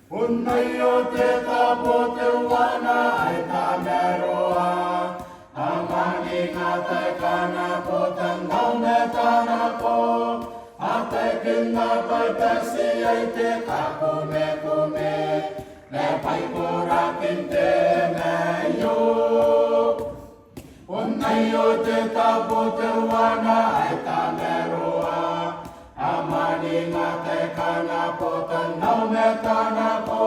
Unnayo te tapo te wana ai ta meroa. Amani ngā te kana po te nau me tāna po. A te kina pai pesi ai te ka kume. Me pai kora kinte me yo. Unnayo te tapo te wana ai ta meroa. Amani ngā te kana po te nau me tāna po.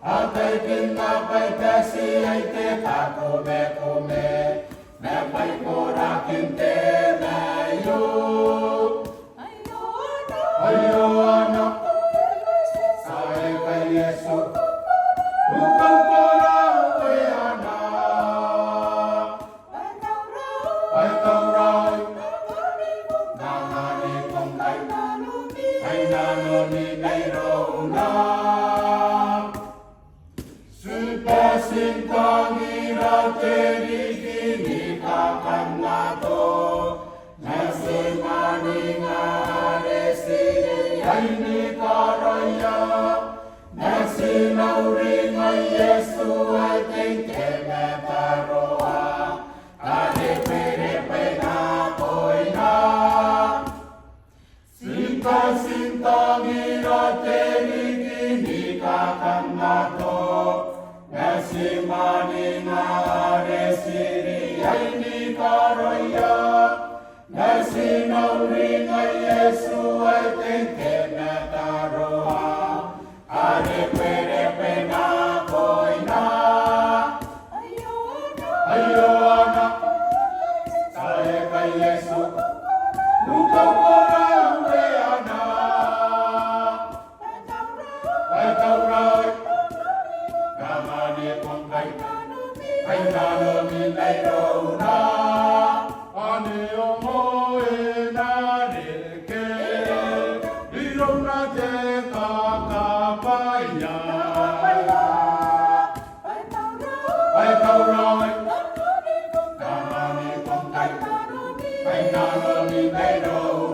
A te kina pai pesi ai te ka kume. Me pai kora kinte me yo. Ayo ana, sae kai Yesu. Ukau kora ue ana. Ai tau rai, nangani kong kai. Ai nano ni nei rona. Supa sintangi ra te riki ni kakanato. Nasi mani ngare siri ai ni karaya. Nasi nauri ngai Yesu ai te me paroa. Kare perepe na koina. Sinta gira te riki ni kakanato. Nasi mani ngare siri ai ni karaya. Nasi nauri ngai Yesu ai te me paroa. Kare perepe na koina. Ayo ana, sae kai Yesu. Ukau kora ue ana. Ai tau rai, kamani kong kai. Ai nano mi nei rona. Ane o moe na reke. I rona te kakapaia. Ai tau rai, kamani kong kai. Ai nano mi nei rona.